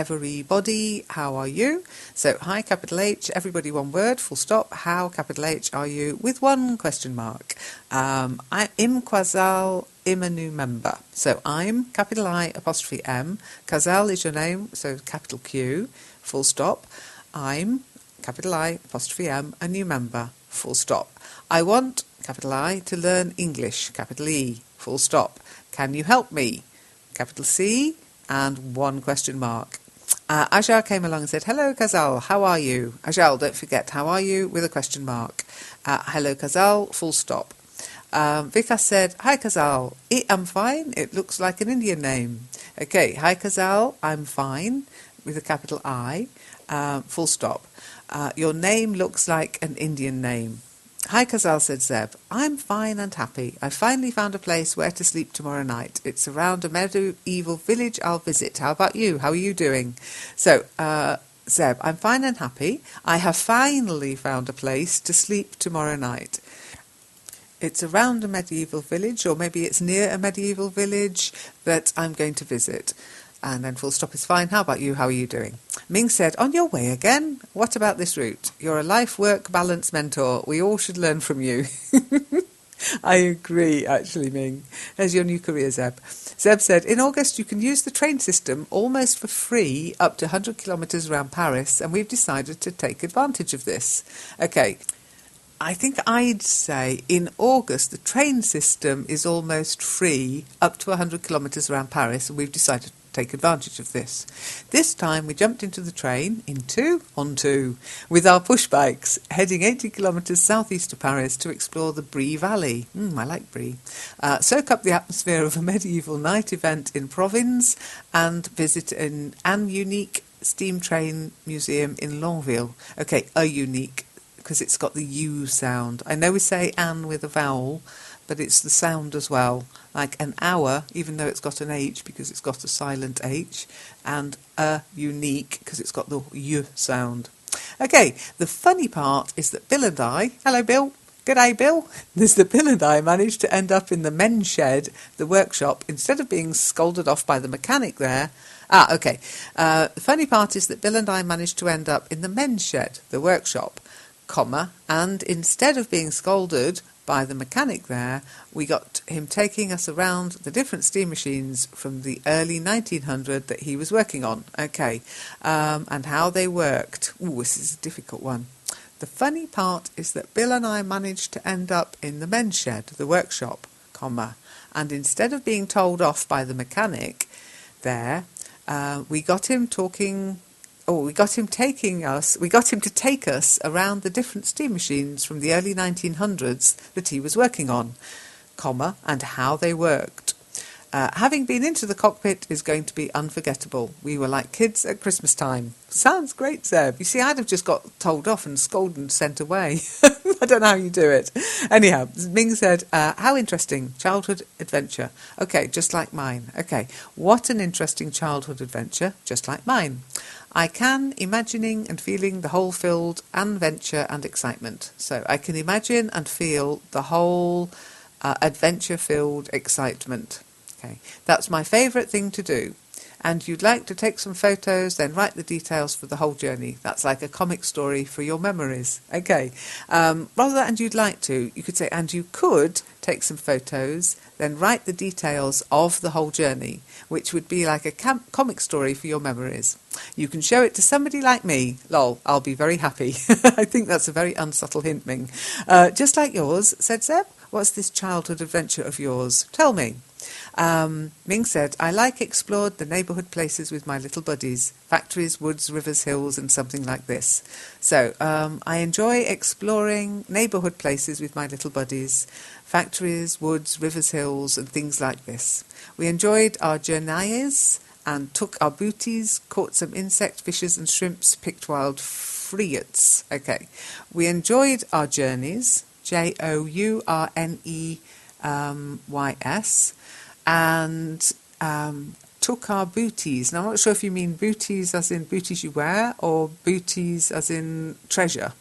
everybody, how are you? So hi, capital H, everybody one word, full stop, how, capital H, are you, with one question mark. I'm Quazal, I'm a new member. So I'm, capital I, apostrophe M, Quazal is your name, so capital Q, full stop. I'm, capital I, apostrophe M, a new member, full stop. I want, capital I, to learn English, capital E, full stop. Can you help me? Capital C, and one question mark. Ajal came along and said, hello Kazal, how are you? Ajal, don't forget, how are you? With a question mark. Hello Kazal, full stop. Vikas said, hi Kazal, I'm fine, it looks like an Indian name. Okay, hi Kazal, I'm fine, with a capital I, full stop. Your name looks like an Indian name. Hi Kazal, said Zeb. I'm fine and happy. I finally found a place where to sleep tomorrow night. It's around a medieval village I'll visit. How about you? How are you doing? So, Zeb, I'm fine and happy. I have finally found a place to sleep tomorrow night. It's around a medieval village, or maybe it's near a medieval village that I'm going to visit. And then full stop is fine. How about you? How are you doing? Ming said, on your way again? What about this route? You're a life-work balance mentor. We all should learn from you. I agree, actually, Ming. There's your new career, Zeb. Zeb said, in August you can use the train system almost for free up to 100 kilometres around Paris, and we've decided to take advantage of this. Okay. I think I'd say in August the train system is almost free up to 100 kilometres around Paris, and we've decided to take advantage of this. This time we jumped into the train, with our push bikes, heading 80 kilometres southeast of Paris to explore the Brie Valley. I like Brie. Soak up the atmosphere of a medieval night event in Provence and visit an unique steam train museum in Longueville. Okay, a unique, because it's got the U sound. I know we say an with a vowel, but it's the sound as well. Like an hour, even though it's got an H because it's got a silent H, and a unique because it's got the U sound. Okay, the funny part is that Bill and I, hello Bill, g'day Bill, Bill and I managed to end up in the men's shed, the workshop, instead of being scolded off by the mechanic there. The funny part is that Bill and I managed to end up in the men's shed, the workshop, and instead of being scolded by the mechanic there, we got him taking us around the different steam machines from the early 1900 that he was working on. Okay, and how they worked. This is a difficult one. The funny part is that Bill and I managed to end up in the men's shed, the workshop, and instead of being told off by the mechanic there, we got him to take us around the different steam machines from the early 1900s that he was working on, and how they worked. Having been into the cockpit is going to be unforgettable. We were like kids at Christmas time. Sounds great, Zeb. You see, I'd have just got told off and scolded and sent away. I don't know how you do it. Anyhow, Ming said, how interesting. Childhood adventure. Okay, just like mine. Okay, what an interesting childhood adventure, just like mine. I can imagining and feeling the whole filled adventure and excitement. So I can imagine and feel the whole adventure-filled excitement. Okay, that's my favourite thing to do. And you'd like to take some photos, then write the details for the whole journey. That's like a comic story for your memories. Okay, rather than you'd like to, you could say, and you could take some photos, then write the details of the whole journey, which would be like a comic story for your memories. You can show it to somebody like me. Lol, I'll be very happy. I think that's a very unsubtle hint, Ming. Just like yours, said Zeb. What's this childhood adventure of yours? Tell me. Ming said, I explored the neighbourhood places with my little buddies, factories, woods, rivers, hills, and something like this. So, I enjoy exploring neighbourhood places with my little buddies, factories, woods, rivers, hills, and things like this. We enjoyed our journeys and took our booties, caught some insect, fishes, and shrimps, picked wild fruits. Okay. We enjoyed our journeys, Journeys, and took our booties. Now, I'm not sure if you mean booties as in booties you wear or booties as in treasure.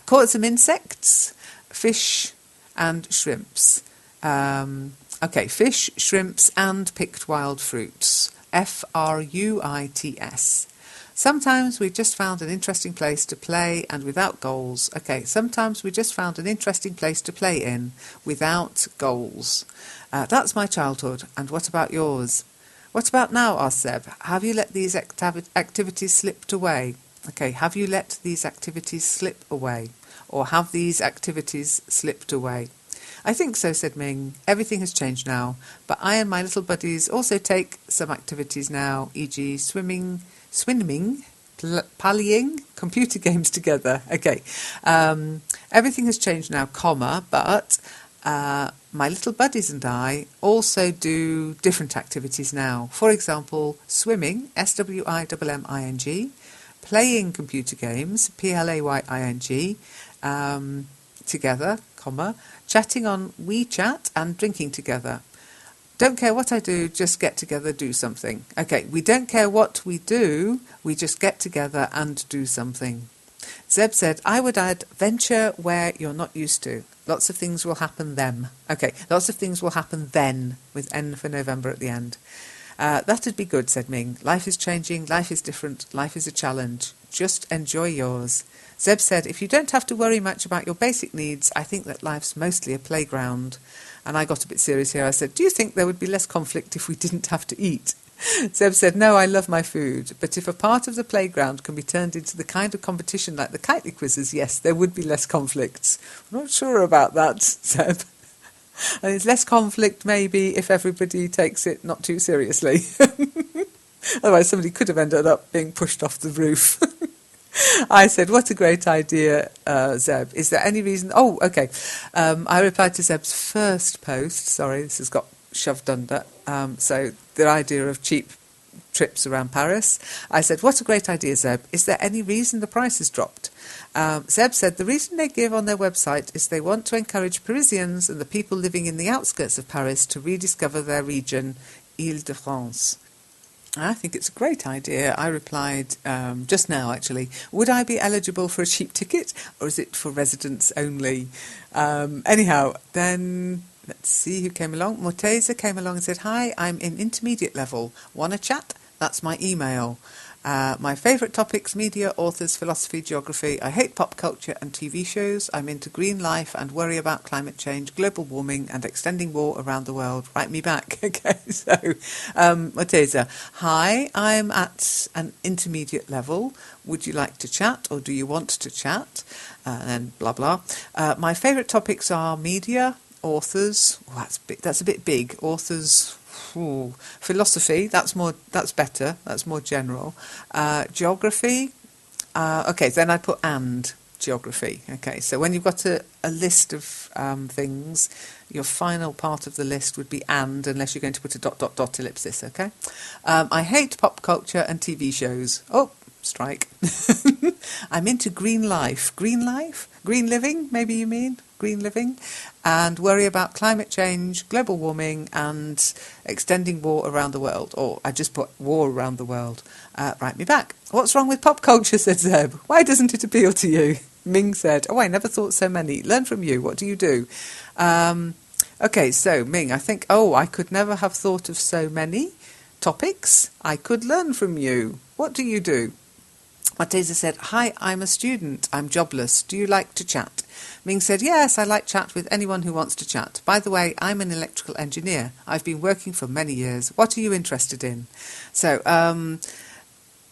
Caught some insects, fish and shrimps. Fish, shrimps and picked wild fruits. Fruits. Sometimes we just found an interesting place to play and without goals. Okay, sometimes we just found an interesting place to play in without goals. That's my childhood, and what about yours? What about now, asked Seb. Have you let these activities slip away? Okay, have you let these activities slip away? Or have these activities slipped away? I think so, said Ming. Everything has changed now, but I and my little buddies also take some activities now, e.g. swimming, pallying, computer games together. Okay, everything has changed now, comma, but my little buddies and I also do different activities now. For example, swimming, swimming, playing computer games, playing, together, comma, chatting on WeChat and drinking together. Don't care what I do, just get together, do something. Okay, we don't care what we do, we just get together and do something. Zeb said, I would add venture where you're not used to. Lots of things will happen then. Okay, lots of things will happen then, with N for November at the end. That'd be good, said Ming. Life is changing, life is different, life is a challenge. Just enjoy yours. Zeb said, if you don't have to worry much about your basic needs, I think that life's mostly a playground. And I got a bit serious here. I said, do you think there would be less conflict if we didn't have to eat? Zeb said, no, I love my food, but if a part of the playground can be turned into the kind of competition like the Kitely quizzes, yes, there would be less conflicts. I'm not sure about that, Zeb. And it's less conflict maybe if everybody takes it not too seriously. Otherwise somebody could have ended up being pushed off the roof. I said, what a great idea, Zeb. Is there any reason... Oh, okay. I replied to Zeb's first post. Sorry, this has got shoved under. So the idea of cheap trips around Paris. I said, what a great idea, Zeb. Is there any reason the price has dropped? Zeb said, the reason they give on their website is they want to encourage Parisians and the people living in the outskirts of Paris to rediscover their region, Île-de-France. I think it's a great idea. I replied just now, actually. Would I be eligible for a cheap ticket, or is it for residents only? Anyhow, then let's see who came along. Morteza came along and said, hi, I'm in intermediate level. Wanna chat? That's my email. My favourite topics, media, authors, philosophy, geography. I hate pop culture and TV shows. I'm into green life and worry about climate change, global warming and extending war around the world. Write me back. Okay, so Morteza, hi, I'm at an intermediate level. Would you like to chat or do you want to chat? And then blah, blah. My favourite topics are media, authors. Oh, that's a bit big. Authors... Ooh. Philosophy, that's better, that's more general. Geography, okay, then I put and geography. Okay, so when you've got a list of things, your final part of the list would be and, unless you're going to put a ... ellipsis, okay? I hate pop culture and TV shows. Oh, strike. I'm into green life. Green life? Green living, maybe you mean? Green living, and worry about climate change, global warming, and extending war around the world. Or I just put war around the world. Write me back. What's wrong with pop culture, said Zeb. Why doesn't it appeal to you? Ming said, oh, I never thought so many. Learn from you. What do you do? Okay, so Ming, I think, I could never have thought of so many topics. I could learn from you. What do you do? Morteza said, hi, I'm a student. I'm jobless. Do you like to chat? Ming said, yes, I like chat with anyone who wants to chat. By the way, I'm an electrical engineer. I've been working for many years. What are you interested in? So,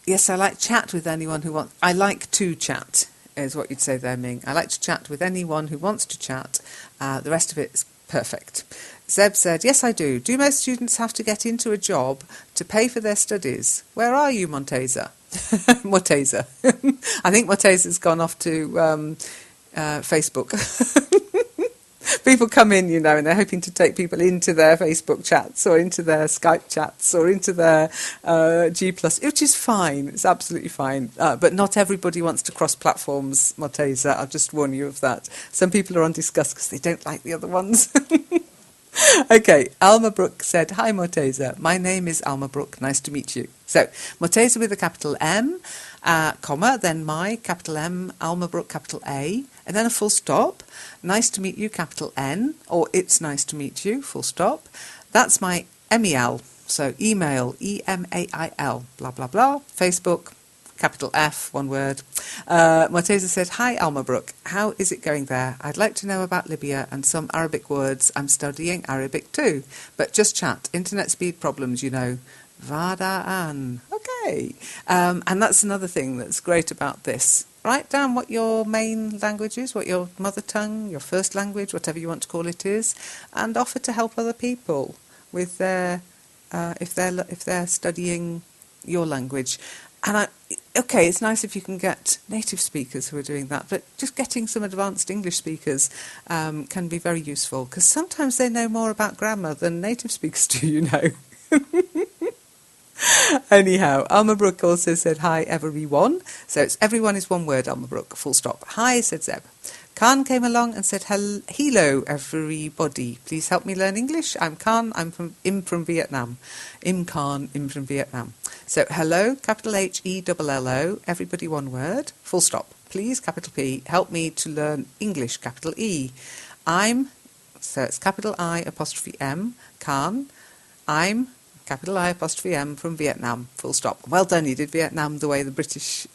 yes, I like chat with anyone who wants... I like to chat, is what you'd say there, Ming. I like to chat with anyone who wants to chat. The rest of it's perfect. Zeb said, yes, I do. Do most students have to get into a job to pay for their studies? Where are you, Morteza? Morteza. I think Morteza's gone off to Facebook. People come in, and they're hoping to take people into their Facebook chats or into their Skype chats or into their G+, which is fine. It's absolutely fine. But not everybody wants to cross platforms, Morteza. I'll just warn you of that. Some people are on disgust because they don't like the other ones. Okay, Alma Brooke said, hi Morteza, my name is Alma Brooke, nice to meet you. So, Morteza with a capital M, comma, then my, capital M, Alma Brooke, capital A, and then a full stop, nice to meet you, capital N, or it's nice to meet you, full stop. That's my MEL, So email, email, blah, blah, blah. Facebook, capital F, one word. Morteza said, hi Alma Brooke, how is it going there? I'd like to know about Libya and some Arabic words. I'm studying Arabic too, but just chat. Internet speed problems, you know. Vadaan. Okay. And that's another thing that's great about this. Write down what your main language is, what your mother tongue, your first language, whatever you want to call it is, and offer to help other people with their if they're studying your language. And okay, it's nice if you can get native speakers who are doing that, but just getting some advanced English speakers can be very useful, because sometimes they know more about grammar than native speakers do, you know. Anyhow, Alma Brooke also said, hi everyone. So it's everyone is one word, Alma Brooke, full stop. Hi, said Zeb. Khan came along and said, hello everybody. Please help me learn English. I'm Khan, I'm from Vietnam. Im Khan, I'm from Vietnam. So hello, capital H-E-L-L-O, everybody one word, full stop. Please, capital P, help me to learn English, capital E. So it's capital I apostrophe M, Khan, I'm capital I apostrophe M from Vietnam, full stop. Well done, you did Vietnam the way the British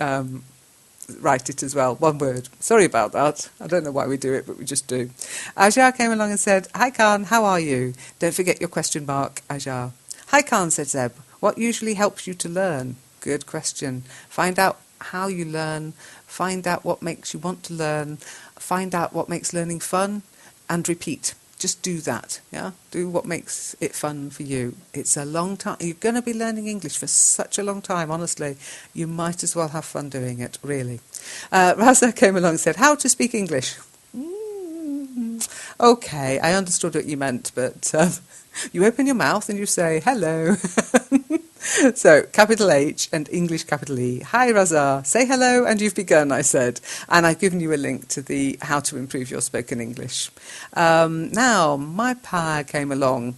write it as well, one word. Sorry about that. I don't know why we do it, but we just do. Ajar came along and said, hi Khan, how are you? Don't forget your question mark, Ajar. Hi Khan, said Zeb. What usually helps you to learn? Good question. Find out how you learn, find out what makes you want to learn, find out what makes learning fun, and repeat. Just do that, yeah? Do what makes it fun for you. It's a long time. You're going to be learning English for such a long time, honestly. You might as well have fun doing it, really. Raza came along and said, how to speak English? Okay, I understood what you meant, but you open your mouth and you say, hello. So, capital H and English capital E. Hi, Raza. Say hello and you've begun, I said. And I've given you a link to the How to Improve Your Spoken English. Now, my pa came along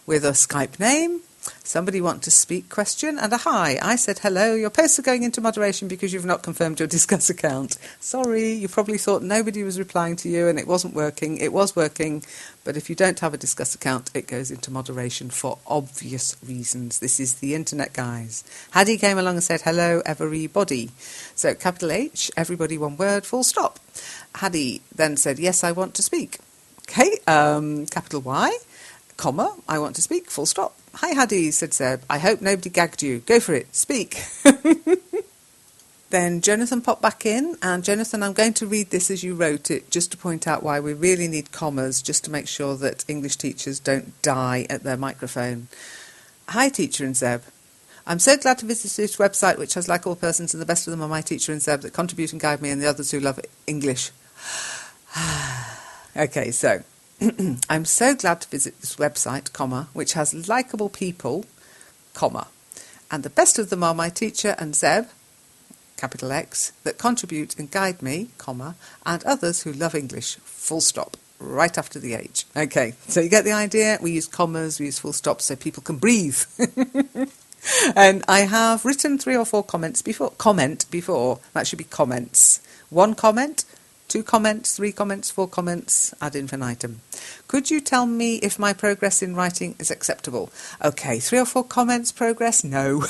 with a Skype name. Somebody want to speak question and a hi. I said hello. Your posts are going into moderation because you've not confirmed your Discuss account. Sorry, you probably thought nobody was replying to you and it wasn't working. It was working, but if you don't have a Discuss account, it goes into moderation for obvious reasons. This is the internet, guys. Hadi came along and said hello, everybody. So capital H, everybody one word, full stop. Hadi then said yes, I want to speak. Okay, capital Y, comma, I want to speak, full stop. Hi, Hadi, said Zeb. I hope nobody gagged you. Go for it. Speak. Then Jonathan popped back in. And Jonathan, I'm going to read this as you wrote it, just to point out why we really need commas, just to make sure that English teachers don't die at their microphone. Hi, Teacher and Zeb. I'm so glad to visit this website, which has, like all persons, and the best of them are my teacher and Zeb, that contribute and guide me, and the others who love English. Okay, so... I'm so glad to visit this website, comma, which has likeable people, comma, and the best of them are my teacher and Zeb, capital X, that contribute and guide me, comma, and others who love English, full stop, right after the H. Okay, so you get the idea? We use commas, we use full stops so people can breathe. And I have written 3 or 4 comments before, that should be comments. 1 comment, 2 comments, 3 comments, 4 comments, ad infinitum. Could you tell me if my progress in writing is acceptable? Okay, 3 or 4 comments, progress? No.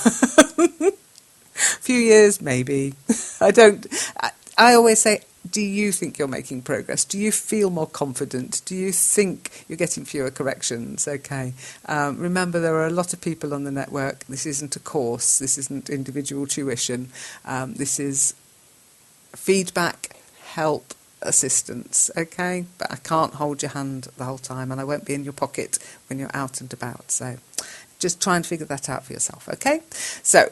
Few years, maybe. I always say, do you think you're making progress? Do you feel more confident? Do you think you're getting fewer corrections? Okay. Remember, there are a lot of people on the network. This isn't a course. This isn't individual tuition. This is feedback, help, assistance, okay? But I can't hold your hand the whole time, and I won't be in your pocket when you're out and about. So just try and figure that out for yourself, okay? So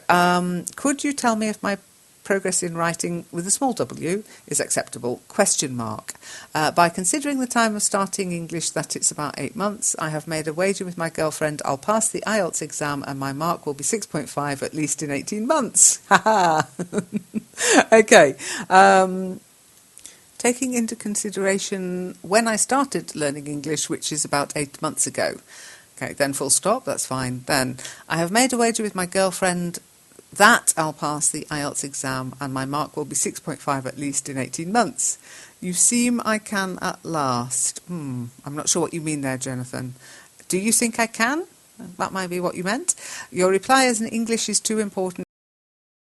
could you tell me if my progress in writing with a small w is acceptable? Question mark. By considering the time of starting English that it's about 8 months, I have made a wager with my girlfriend I'll pass the IELTS exam and my mark will be 6.5 at least in 18 months. Ha Okay. Taking into consideration when I started learning English, which is about 8 months ago. Okay, then full stop, that's fine. Then I have made a wager with my girlfriend that I'll pass the IELTS exam and my mark will be 6.5 at least in 18 months. You seem I can at last. I'm not sure what you mean there, Jonathan. Do you think I can? That might be what you meant. Your reply is in English is too important